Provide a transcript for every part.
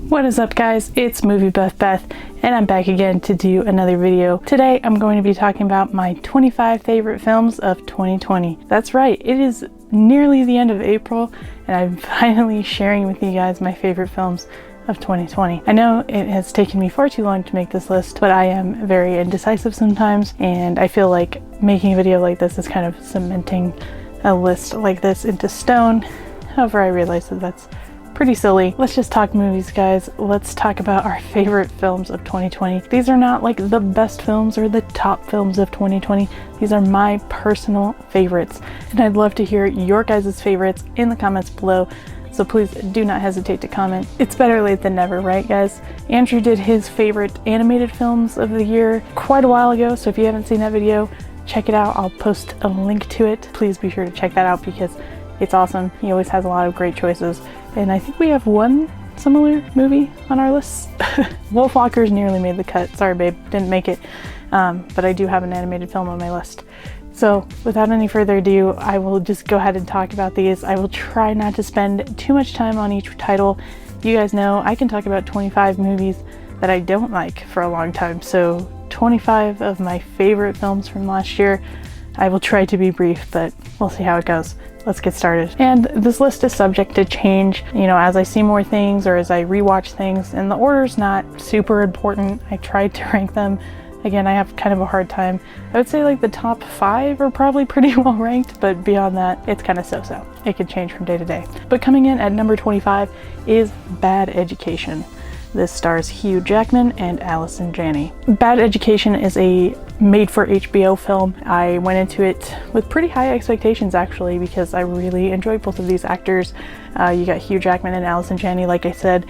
What is up, guys? It's Movie Buff Beth, and I'm back again to do another video. Today I'm going to be talking about my 25 favorite films of 2020. That's right, it is nearly the end of April and I'm finally sharing with you guys my favorite films of 2020. I know it has taken me far too long to make this list, but I am very indecisive sometimes, and I feel like making a video like this is kind of cementing a list like this into stone. However, I realize that that's pretty silly. Let's just talk movies, guys. Let's talk about our favorite films of 2020. These are not like the best films or the top films of 2020. These are my personal favorites, and I'd love to hear your guys' favorites in the comments below. So please do not hesitate to comment. It's better late than never, right, guys? Andrew did his favorite animated films of the year quite a while ago, so if you haven't seen that video, check it out. I'll post a link to it. Please be sure to check that out because it's awesome. He always has a lot of great choices. And I think we have one similar movie on our list. Wolfwalkers nearly made the cut. Sorry, babe, didn't make it. But I do have an animated film on my list. So without any further ado, I will just go ahead and talk about these. I will try not to spend too much time on each title. You guys know I can talk about 25 movies that I don't like for a long time. So 25 of my favorite films from last year. I will try to be brief, but we'll see how it goes. Let's get started. And this list is subject to change, you know, as I see more things or as I rewatch things, and the order's not super important. I tried to rank them. Again, I have kind of a hard time. I would say like the top 5 are probably pretty well ranked, but beyond that, it's kind of so-so. It could change from day to day. But coming in at number 25 is Bad Education. This stars Hugh Jackman and Allison Janney. Bad Education is a made-for-HBO film. I went into it with pretty high expectations, actually, because I really enjoyed both of these actors. You got Hugh Jackman and Allison Janney, like I said.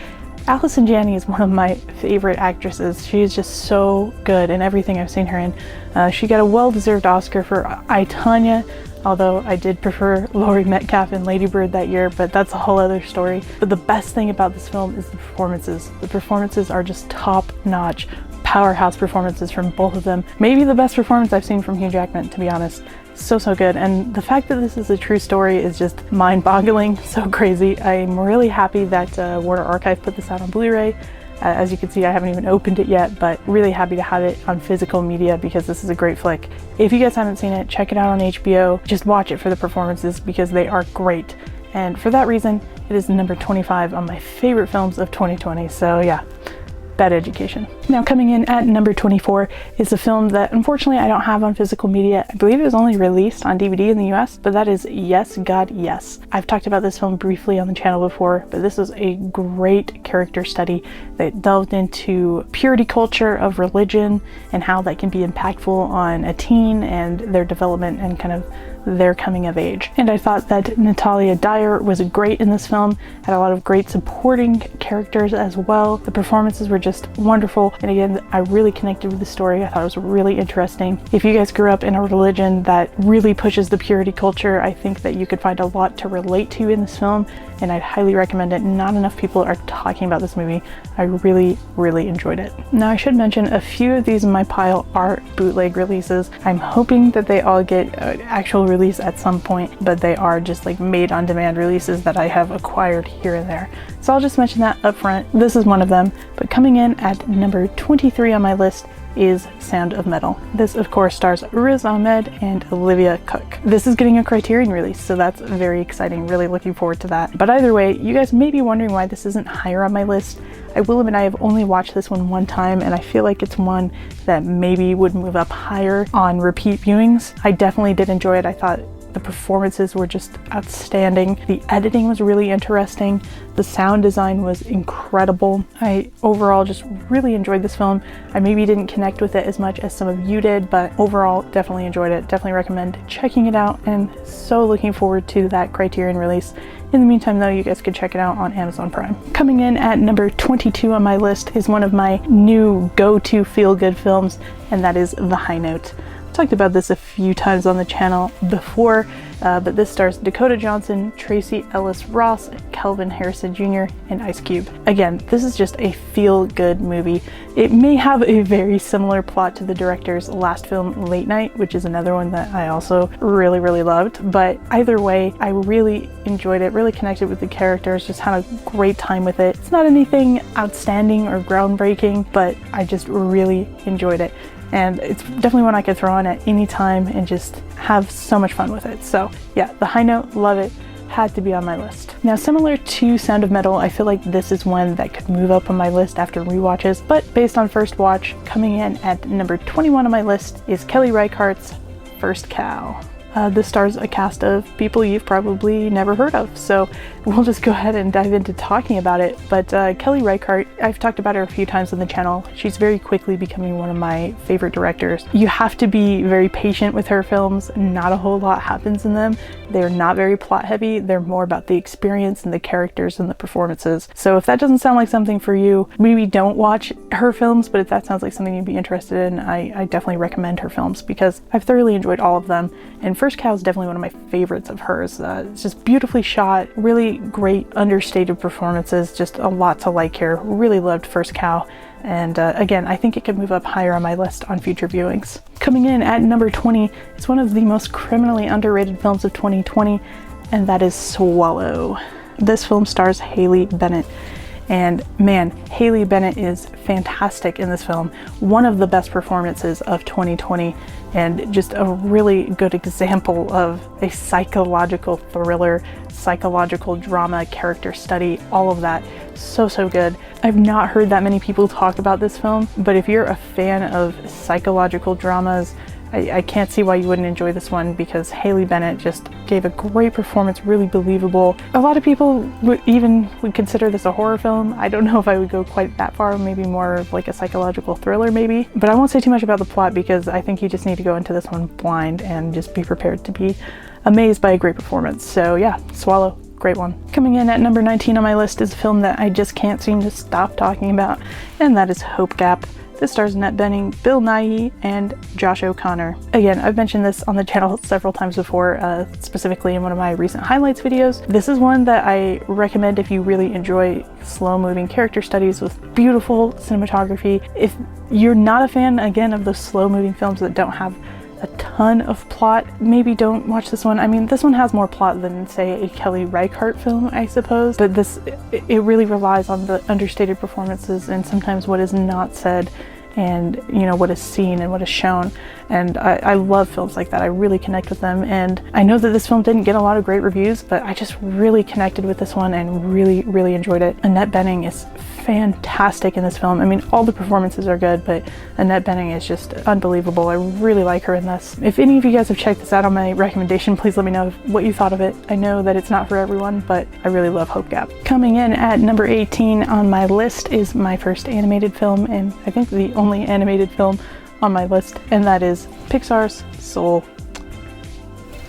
Allison Janney is one of my favorite actresses. She is just so good in everything I've seen her in. She got a well-deserved Oscar for I, Tonya, although I did prefer Laurie Metcalf in Lady Bird that year, but that's a whole other story. But the best thing about this film is the performances. The performances are just top-notch, powerhouse performances from both of them. Maybe the best performance I've seen from Hugh Jackman, to be honest. So good. And the fact that this is a true story is just mind-boggling, so crazy. I'm really happy that Warner Archive put this out on Blu-ray. As you can see, I haven't even opened it yet, but really happy to have it on physical media because this is a great flick. If you guys haven't seen it, check it out on HBO. Just watch it for the performances because they are great. And for that reason, it is number 25 on my favorite films of 2020. So yeah, Bad Education. Now coming in at number 24 is a film that unfortunately I don't have on physical media. I believe it was only released on DVD in the US, but that is Yes, God, Yes. I've talked about this film briefly on the channel before, but this is a great character study that delved into purity culture of religion and how that can be impactful on a teen and their development and kind of their coming of age. And I thought that Natalia Dyer was great in this film, had a lot of great supporting characters as well. The performances were just wonderful, and again, I really connected with the story. I thought it was really interesting. If you guys grew up in a religion that really pushes the purity culture, I think that you could find a lot to relate to in this film, and I'd highly recommend it. Not enough people are talking about this movie. I really enjoyed it. Now I should mention a few of these in my pile are bootleg releases. I'm hoping that they all get actual release at some point, but they are just like made on demand releases that I have acquired here and there. So I'll just mention that up front. This is one of them, but coming in at number 23 on my list is Sound of Metal. This of course stars Riz Ahmed and Olivia Cooke. This is getting a Criterion release, so that's very exciting. Really looking forward to that. But either way, you guys may be wondering why this isn't higher on my list. I will admit I have only watched this one time, and I feel like it's one that maybe would move up higher on repeat viewings. I definitely did enjoy it. I thought the performances were just outstanding. The editing was really interesting. The sound design was incredible. I overall just really enjoyed this film. I maybe didn't connect with it as much as some of you did, but overall definitely enjoyed it. Definitely recommend checking it out, and so looking forward to that Criterion release. In the meantime though, you guys could check it out on Amazon Prime. Coming in at number 22 on my list is one of my new go-to feel-good films, and that is The High Note. Talked about this a few times on the channel before. but this stars Dakota Johnson, Tracy Ellis Ross, Kelvin Harrison Jr., and Ice Cube. Again, this is just a feel-good movie. It may have a very similar plot to the director's last film, Late Night, which is another one that I also really, really loved. But either way, I really enjoyed it, really connected with the characters, just had a great time with it. It's not anything outstanding or groundbreaking, but I just really enjoyed it. And it's definitely one I could throw on at any time and just have so much fun with it. So yeah, The High Note, love it. Had to be on my list. Now, similar to Sound of Metal, I feel like this is one that could move up on my list after rewatches, but based on first watch, coming in at number 21 on my list is Kelly Reichardt's First Cow. This stars a cast of people you've probably never heard of, so we'll just go ahead and dive into talking about it. But Kelly Reichardt, I've talked about her a few times on the channel. She's very quickly becoming one of my favorite directors. You have to be very patient with her films. Not a whole lot happens in them. They're not very plot heavy. They're more about the experience and the characters and the performances. So if that doesn't sound like something for you, maybe don't watch her films, but if that sounds like something you'd be interested in, I definitely recommend her films because I've thoroughly enjoyed all of them. And First Cow is definitely one of my favorites of hers. It's just beautifully shot, really great understated performances, just a lot to like here. Really loved First Cow. And again, I think it could move up higher on my list on future viewings. Coming in at number 20 is one of the most criminally underrated films of 2020, and that is Swallow. This film stars Haley Bennett. And man, Haley Bennett is fantastic in this film. One of the best performances of 2020 and just a really good example of a psychological thriller, psychological drama, character study, all of that. So good. I've not heard that many people talk about this film, but if you're a fan of psychological dramas, I can't see why you wouldn't enjoy this one because Haley Bennett just gave a great performance, really believable. A lot of people would consider this a horror film. I don't know if I would go quite that far, maybe more of like a psychological thriller maybe. But I won't say too much about the plot because I think you just need to go into this one blind and just be prepared to be amazed by a great performance. So yeah, Swallow. Great one. Coming in at number 19 on my list is a film that I just can't seem to stop talking about, and that is Hope Gap. This stars Annette Bening, Bill Nighy, and Josh O'Connor. Again, I've mentioned this on the channel several times before, specifically in one of my recent highlights videos. This is one that I recommend if you really enjoy slow-moving character studies with beautiful cinematography. If you're not a fan, again, of those slow-moving films that don't have a ton of plot, maybe don't watch this one. I mean, this one has more plot than, say, a Kelly Reichardt film, I suppose, but it really relies on the understated performances and sometimes what is not said and, you know, what is seen and what is shown. And I love films like that. I really connect with them. And I know that this film didn't get a lot of great reviews, but I just really connected with this one and really enjoyed it. Annette Bening is fantastic in this film. I mean, all the performances are good, but Annette Bening is just unbelievable. I really like her in this. If any of you guys have checked this out on my recommendation, please let me know what you thought of it. I know that it's not for everyone, but I really love Hope Gap. Coming in at number 18 on my list is my first animated film, and I think the only animated film on my list, and that is Pixar's Soul.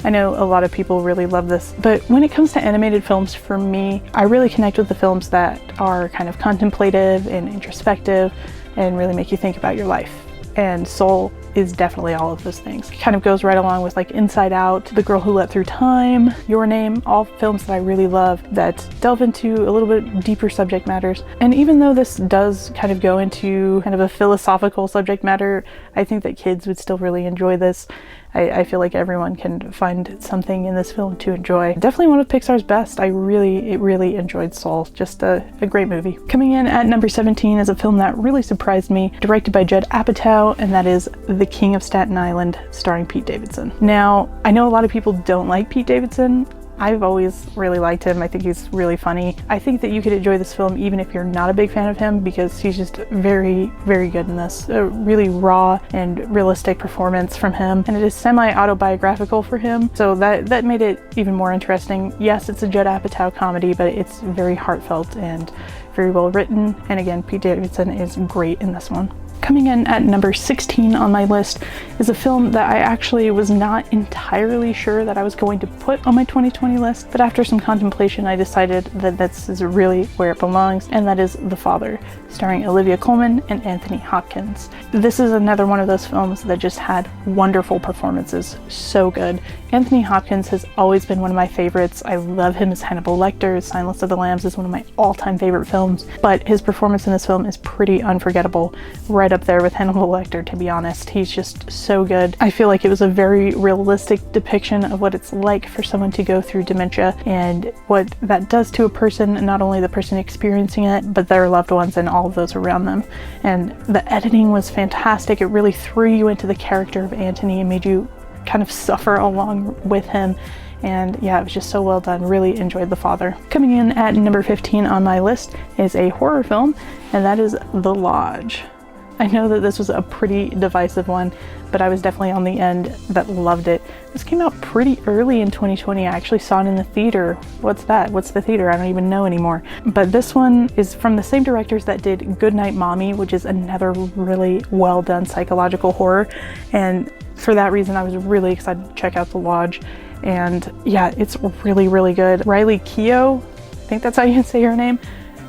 I know a lot of people really love this, but when it comes to animated films, for me, I really connect with the films that are kind of contemplative and introspective and really make you think about your life. And Soul is definitely all of those things. It kind of goes right along with like Inside Out, The Girl Who Leapt Through Time, Your Name, all films that I really love that delve into a little bit deeper subject matters. And even though this does kind of go into kind of a philosophical subject matter, I think that kids would still really enjoy this. I feel like everyone can find something in this film to enjoy. Definitely one of Pixar's best. I really enjoyed Soul. Just a great movie. Coming in at number 17 is a film that really surprised me, directed by Judd Apatow, and that is The King of Staten Island, starring Pete Davidson. Now, I know a lot of people don't like Pete Davidson. I've always really liked him. I think he's really funny. I think that you could enjoy this film even if you're not a big fan of him because he's just very good in this. A really raw and realistic performance from him, and it is semi-autobiographical for him, so that made it even more interesting. Yes, it's a Judd Apatow comedy, but it's very heartfelt and very well written, and again, Pete Davidson is great in this one. Coming in at number 16 on my list is a film that I actually was not entirely sure that I was going to put on my 2020 list, but after some contemplation I decided that this is really where it belongs, and that is The Father, starring Olivia Colman and Anthony Hopkins. This is another one of those films that just had wonderful performances, so good. Anthony Hopkins has always been one of my favorites. I love him as Hannibal Lecter. Silence of the Lambs is one of my all-time favorite films, but his performance in this film is pretty unforgettable, right up there with Hannibal Lecter, to be honest. He's just so good. I feel like it was a very realistic depiction of what it's like for someone to go through dementia and what that does to a person, not only the person experiencing it, but their loved ones and all of those around them. And the editing was fantastic. It really threw you into the character of Anthony and made you kind of suffer along with him. And yeah, it was just so well done. Really enjoyed The Father. Coming in at number 15 on my list is a horror film, and that is The Lodge. I know that this was a pretty divisive one, but I was definitely on the end that loved it. This came out pretty early in 2020. I actually saw it in the theater. What's that? What's the theater? I don't even know anymore. But this one is from the same directors that did Goodnight Mommy, which is another really well done psychological horror. And for that reason, I was really excited to check out The Lodge. And yeah, it's really, really good. Riley Keough, I think that's how you say her name.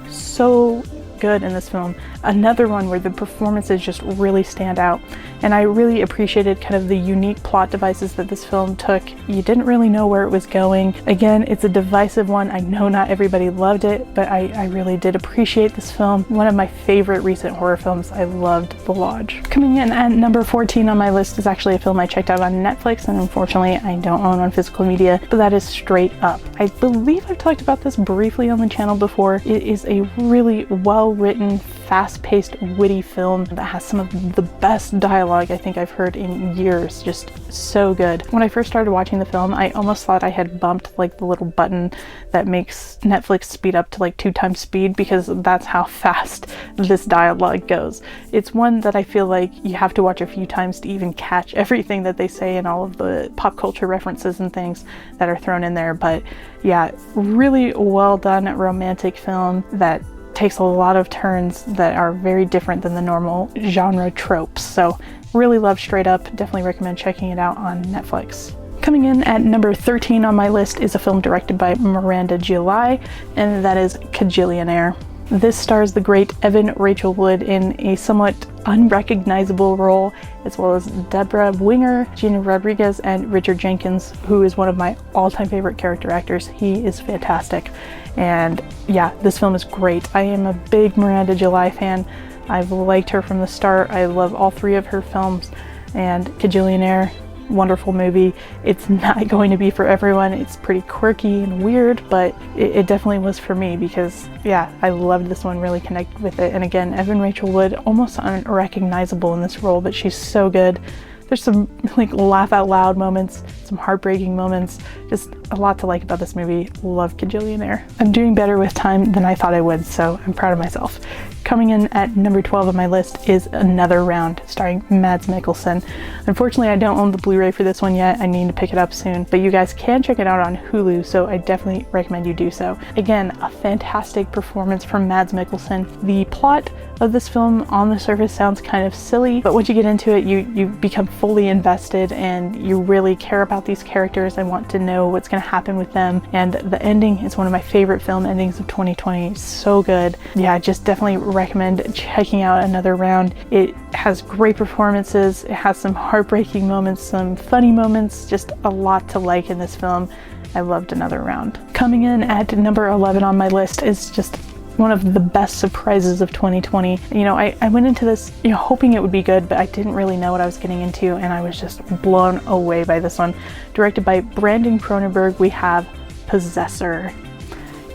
So good in this film. Another one where the performances just really stand out, and I really appreciated kind of the unique plot devices that this film took. You didn't really know where it was going. Again, it's a divisive one. I know not everybody loved it, but I really did appreciate this film. One of my favorite recent horror films. I loved The Lodge. Coming in at number 14 on my list is actually a film I checked out on Netflix, and unfortunately I don't own on physical media, but that is Straight Up. I believe I've talked about this briefly on the channel before. It is a really well-written, fast-paced, witty film that has some of the best dialogue I think I've heard in years. Just so good. When I first started watching the film, I almost thought I had bumped like the little button that makes Netflix speed up to like 2 times speed, because that's how fast this dialogue goes. It's one that I feel like you have to watch a few times to even catch everything that they say and all of the pop culture references and things that are thrown in there. But yeah, really well done romantic film that takes a lot of turns that are very different than the normal genre tropes. So really love Straight Up. Definitely recommend checking it out on Netflix. Coming in at number 13 on my list is a film directed by Miranda July, and that is Kajillionaire. This stars the great Evan Rachel Wood in a somewhat unrecognizable role, as well as Deborah Winger, Gina Rodriguez, and Richard Jenkins, who is one of my all-time favorite character actors. He is fantastic. And yeah, this film is great. I am a big Miranda July fan. I've liked her from the start. I love all 3 of her films, and Kajillionaire, wonderful movie. It's not going to be for everyone. It's pretty quirky and weird, but it definitely was for me, because yeah, I loved this one, really connected with it. And again, Evan Rachel Wood, almost unrecognizable in this role, but she's so good. There's some like laugh out loud moments, some heartbreaking moments, just a lot to like about this movie. Love Kajillionaire. I'm doing better with time than I thought I would, so I'm proud of myself. Coming in at number 12 on my list is Another Round, starring Mads Mikkelsen. Unfortunately, I don't own the Blu-ray for this one yet. I need to pick it up soon, but you guys can check it out on Hulu, so I definitely recommend you do so. Again, a fantastic performance from Mads Mikkelsen. The plot of this film on the surface sounds kind of silly, but once you get into it, you become fully invested and you really care about these characters and want to know what's going to happen with them. And the ending is one of my favorite film endings of 2020. It's so good. Yeah, I just definitely recommend checking out Another Round. It has great performances. It has some heartbreaking moments, some funny moments, just a lot to like in this film. I loved Another Round. Coming in at number 11 on my list is just one of the best surprises of 2020. You know, I went into this, hoping it would be good, but I didn't really know what I was getting into, and I was just blown away by this one. Directed by Brandon Cronenberg, we have Possessor.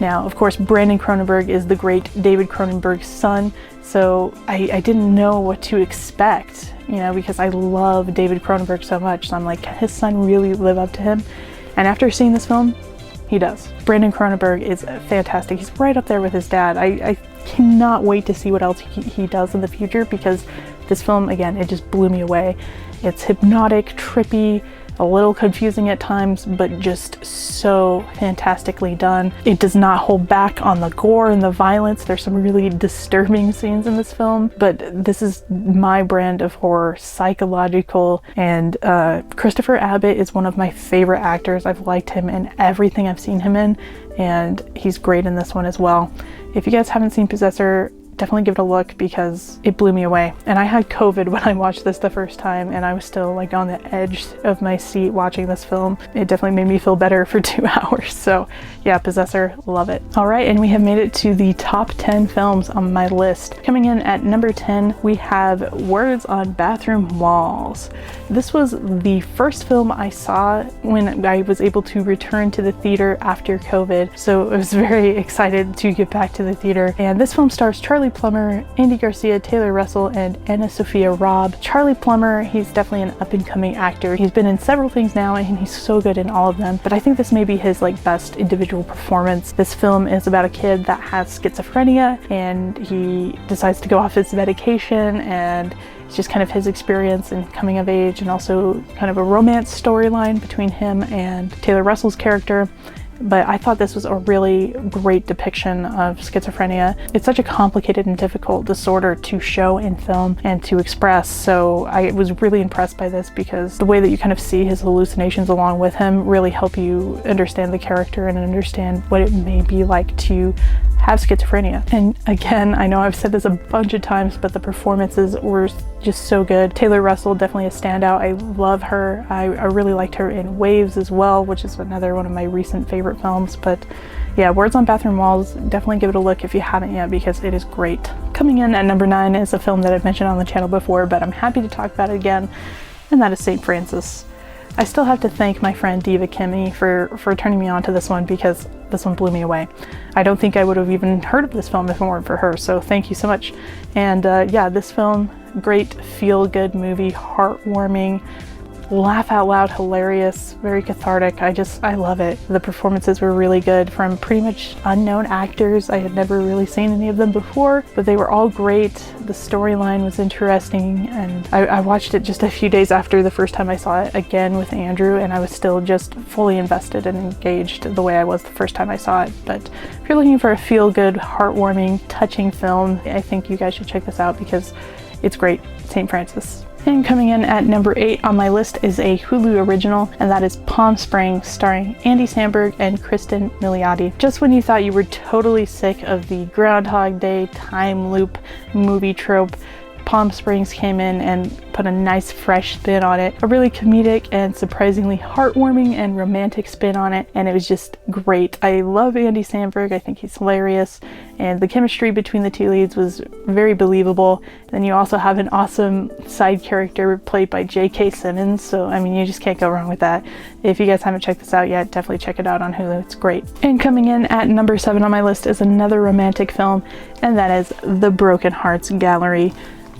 Now, of course, Brandon Cronenberg is the great David Cronenberg's son, so I didn't know what to expect, because I love David Cronenberg so much. So I'm like, can his son really live up to him? And after seeing this film, he does. Brandon Cronenberg is fantastic. He's right up there with his dad. I cannot wait to see what else he does in the future, because this film, again, it just blew me away. It's hypnotic, trippy, a little confusing at times, but just so fantastically done. It does not hold back on the gore and the violence. There's some really disturbing scenes in this film, but this is my brand of horror, psychological, and Christopher Abbott is one of my favorite actors. I've liked him in everything I've seen him in, and he's great in this one as well. If you guys haven't seen Possessor, definitely give it a look because it blew me away. And I had COVID when I watched this the first time, and I was still like on the edge of my seat watching this film. It definitely made me feel better for 2 hours. So yeah, Possessor, love it. All right, and we have made it to the top 10 films on my list. Coming in at number 10, we have Words on Bathroom Walls. This was the first film I saw when I was able to return to the theater after COVID. So I was very excited to get back to the theater. And this film stars Charlie Plummer, Andy Garcia, Taylor Russell, and Anna Sophia Robb. Charlie Plummer, he's definitely an up-and-coming actor. He's been in several things now and he's so good in all of them, but I think this may be his like best individual performance. This film is about a kid that has schizophrenia and he decides to go off his medication, and it's just kind of his experience and coming of age, and also kind of a romance storyline between him and Taylor Russell's character. But I thought this was a really great depiction of schizophrenia. It's such a complicated and difficult disorder to show in film and to express, so I was really impressed by this because the way that you kind of see his hallucinations along with him really help you understand the character and understand what it may be like to have schizophrenia. And again, I know I've said this a bunch of times, but the performances were just so good. Taylor Russell, definitely a standout. I love her. I really liked her in Waves as well, which is another one of my recent favorite films. But yeah, Words on Bathroom Walls, definitely give it a look if you haven't yet because it is great. Coming in at number 9 is a film that I've mentioned on the channel before, but I'm happy to talk about it again, and that is St. Francis. I still have to thank my friend Diva Kimmy for turning me on to this one because this one blew me away. I don't think I would have even heard of this film if it weren't for her, so thank you so much. And yeah, this film, great feel-good movie, heartwarming, laugh out loud, hilarious, very cathartic. I love it. The performances were really good from pretty much unknown actors. I had never really seen any of them before, but they were all great. The storyline was interesting, and I watched it just a few days after the first time I saw it again with Andrew, and I was still just fully invested and engaged the way I was the first time I saw it. But if you're looking for a feel-good, heartwarming, touching film, I think you guys should check this out because it's great. St. Francis. And coming in at number 8 on my list is a Hulu original, and that is Palm Springs, starring Andy Samberg and Kristen Milioti. Just when you thought you were totally sick of the Groundhog Day time loop movie trope, Palm Springs came in and put a nice fresh spin on it, a really comedic and surprisingly heartwarming and romantic spin on it, and it was just great. I love Andy Samberg. I think he's hilarious, and the chemistry between the two leads was very believable. Then you also have an awesome side character played by J.K. Simmons, so I mean, you just can't go wrong with that. If you guys haven't checked this out yet, definitely check it out on Hulu. It's great. And coming in at number 7 on my list is another romantic film, and that is The Broken Hearts Gallery.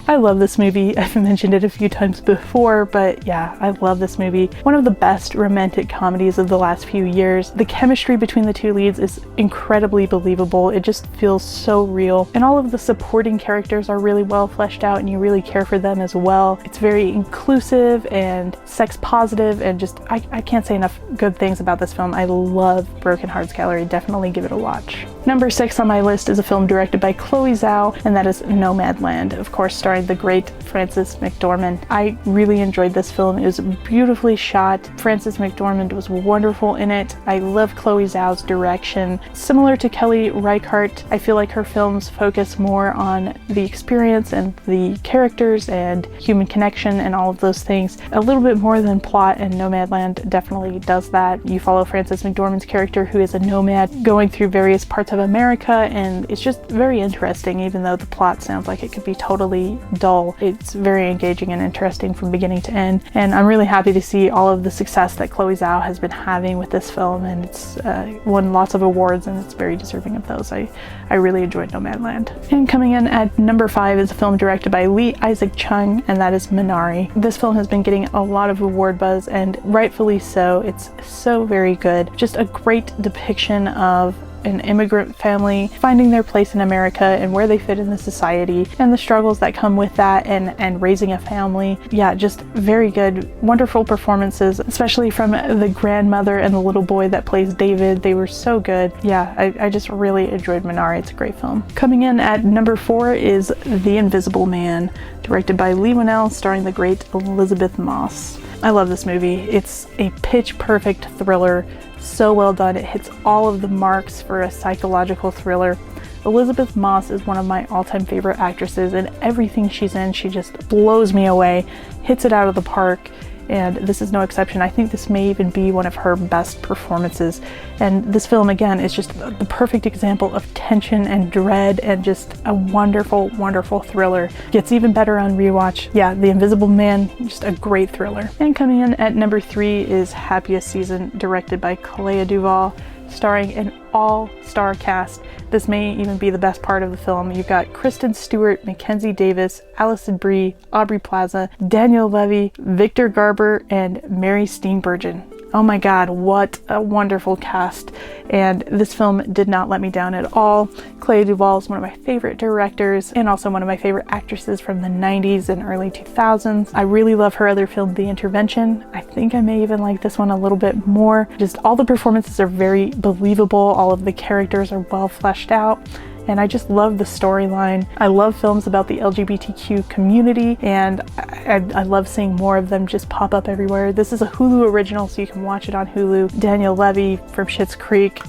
I love this movie. I've mentioned it a few times before, but yeah, I love this movie. One of the best romantic comedies of the last few years. The chemistry between the two leads is incredibly believable. It just feels so real. And all of the supporting characters are really well fleshed out and you really care for them as well. It's very inclusive and sex positive, and just, I can't say enough good things about this film. I love Broken Hearts Gallery. Definitely give it a watch. Number 6 on my list is a film directed by Chloe Zhao, and that is Nomadland, of course starring the great Frances McDormand. I really enjoyed this film. It was beautifully shot. Frances McDormand was wonderful in it. I love Chloe Zhao's direction. Similar to Kelly Reichardt, I feel like her films focus more on the experience and the characters and human connection and all of those things a little bit more than plot, and Nomadland definitely does that. You follow Frances McDormand's character, who is a nomad going through various parts of America, and it's just very interesting. Even though the plot sounds like it could be totally dull, it's very engaging and interesting from beginning to end, and I'm really happy to see all of the success that Chloe Zhao has been having with this film, and it's won lots of awards and it's very deserving of those. I really enjoyed Nomadland. And coming in at number 5 is a film directed by Lee Isaac Chung, and that is Minari. This film has been getting a lot of award buzz, and rightfully so. It's so very good. Just a great depiction of an immigrant family finding their place in America and where they fit in the society and the struggles that come with that, and raising a family. Yeah, just very good, wonderful performances, especially from the grandmother and the little boy that plays David. They were so good. Yeah, I just really enjoyed Minari. It's a great film. Coming in at number 4 is The Invisible Man, directed by Leigh Whannell, starring the great Elizabeth Moss. I love this movie. It's a pitch perfect thriller, so well done. It hits all of the marks for a psychological thriller. Elizabeth Moss is one of my all-time favorite actresses, and everything she's in, she just blows me away, hits it out of the park, and this is no exception. I think this may even be one of her best performances. And this film, again, is just the perfect example of tension and dread and just a wonderful, wonderful thriller. Gets even better on rewatch. Yeah, The Invisible Man, just a great thriller. And coming in at number 3 is Happiest Season, directed by Clea Duvall, starring an all-star cast. This may even be the best part of the film. You've got Kristen Stewart, Mackenzie Davis, Alison Brie, Aubrey Plaza, Daniel Levy, Victor Garber, and Mary Steenburgen. Oh my god, what a wonderful cast. And this film did not let me down at all. Clea Duvall is one of my favorite directors and also one of my favorite actresses from the 90s and early 2000s. I really love her other film, The Intervention. I think I may even like this one a little bit more. Just all the performances are very believable. All of the characters are well fleshed out. And I just love the storyline. I love films about the LGBTQ community, and I love seeing more of them just pop up everywhere. This is a Hulu original, so you can watch it on Hulu. Daniel Levy from Schitt's Creek.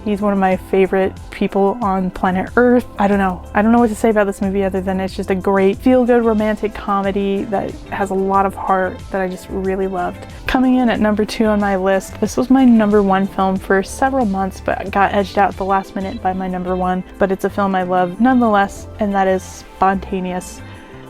He's one of my favorite people on planet Earth. I don't know what to say about this movie other than it's just a great feel-good romantic comedy that has a lot of heart that I just really loved. Coming in at number 2 on my list, this was my number 1 film for several months, but got edged out at the last minute by my number 1. But it's a film I love nonetheless, and that is Spontaneous,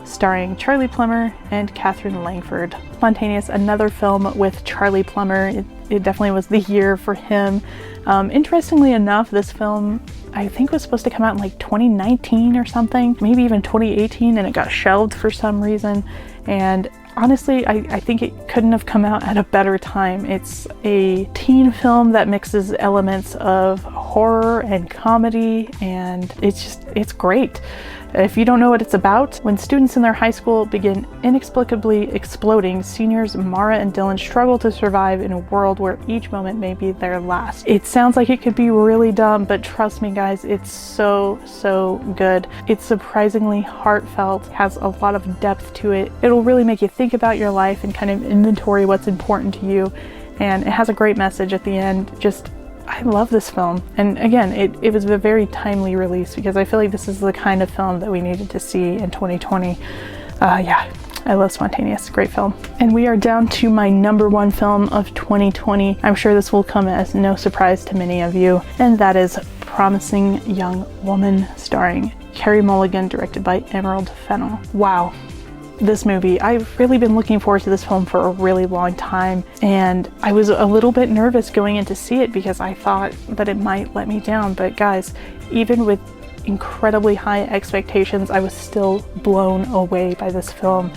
starring Charlie Plummer and Catherine Langford. Spontaneous, another film with Charlie Plummer. It definitely was the year for him. Interestingly enough, this film I think was supposed to come out in like 2019 or something, maybe even 2018, and it got shelved for some reason. And honestly, I think it couldn't have come out at a better time. It's a teen film that mixes elements of horror and comedy, and it's great. If you don't know what it's about, when students in their high school begin inexplicably exploding, seniors Mara and Dylan struggle to survive in a world where each moment may be their last. It sounds like it could be really dumb, but trust me guys, it's so good. It's surprisingly heartfelt, has a lot of depth to it. It'll really make you think about your life and kind of inventory what's important to you, and it has a great message at the end. I love this film, and again, it was a very timely release because I feel like this is the kind of film that we needed to see in 2020. Yeah, I love Spontaneous, great film. And we are down to my number 1 film of 2020. I'm sure this will come as no surprise to many of you, and that is Promising Young Woman, starring Carey Mulligan, directed by Emerald Fennell. Wow. This movie, I've really been looking forward to this film for a really long time, and I was a little bit nervous going in to see it because I thought that it might let me down. But guys, even with incredibly high expectations, I was still blown away by this film.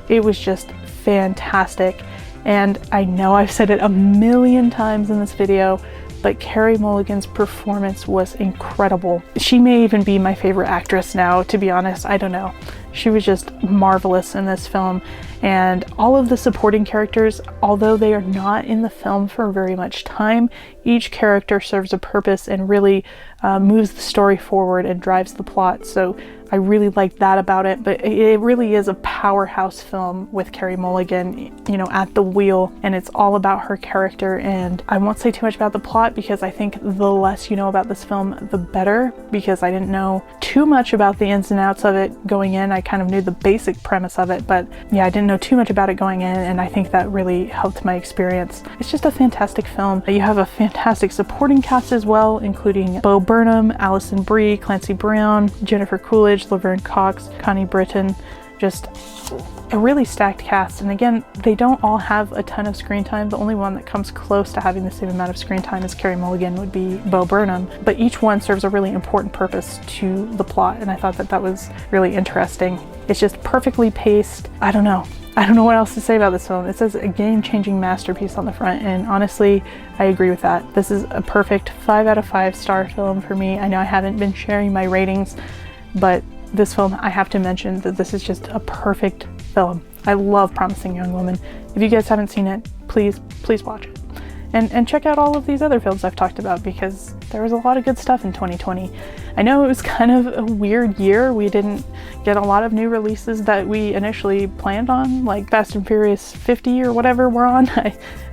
It was just fantastic, and I know I've said it a million times in this video, but Carey Mulligan's performance was incredible. She may even be my favorite actress now, to be honest. I don't know. She was just marvelous in this film, and all of the supporting characters, although they are not in the film for very much time, each character serves a purpose and really moves the story forward and drives the plot. So I really like that about it, but it really is a powerhouse film with Carey Mulligan, you know, at the wheel, and it's all about her character. And I won't say too much about the plot because I think the less you know about this film, the better, because I didn't know too much about the ins and outs of it going in. I kind of knew the basic premise of it, but yeah, I didn't know too much about it going in, and I think that really helped my experience. It's just a fantastic film. You have a fantastic supporting cast as well, including Bo Burnham, Alison Brie, Clancy Brown, Jennifer Coolidge, Laverne Cox, Connie Britton, Just a really stacked cast. And again, they don't all have a ton of screen time. The only one that comes close to having the same amount of screen time as Carey Mulligan would be Bo Burnham, but each one serves a really important purpose to the plot, and I thought that that was really interesting. It's just perfectly paced. I don't know what else to say about this film. It says a game-changing masterpiece on the front, and honestly, I agree with that. This is a perfect 5 out of 5 star film for me. I know I haven't been sharing my ratings, but this film, I have to mention that this is just a perfect film. I love Promising Young Woman. If you guys haven't seen it, please watch it. And check out all of these other films I've talked about, because there was a lot of good stuff in 2020. I know it was kind of a weird year. We didn't get a lot of new releases that we initially planned on, like Fast and Furious 50 or whatever we're on.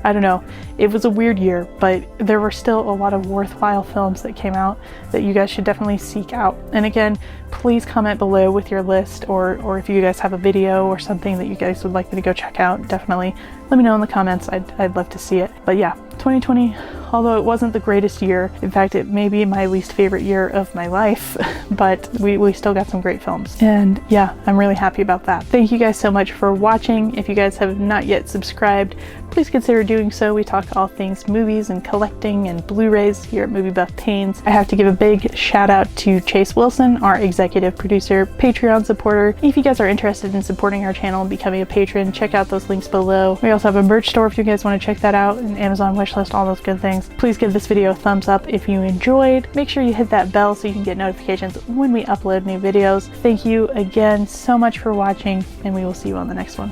I don't know. It was a weird year, but there were still a lot of worthwhile films that came out that you guys should definitely seek out. And again, please comment below with your list, or if you guys have a video or something that you guys would like me to go check out, definitely let me know in the comments. I'd love to see it. But yeah, 2020, although it wasn't the greatest year, in fact, it may be my least favorite year of my life, but we still got some great films. And yeah, I'm really happy about that. Thank you guys so much for watching. If you guys have not yet subscribed, please consider doing so. We talk all things movies and collecting and Blu-rays here at Movie Buff Pains. I have to give a big shout out to Chase Wilson, our executive producer, Patreon supporter. If you guys are interested in supporting our channel and becoming a patron, check out those links below. We also have a merch store if you guys want to check that out, an Amazon wishlist, all those good things. Please give this video a thumbs up if you enjoyed. Make sure you hit that bell so you can get notifications when we upload new videos. Thank you again so much for watching, and we will see you on the next one.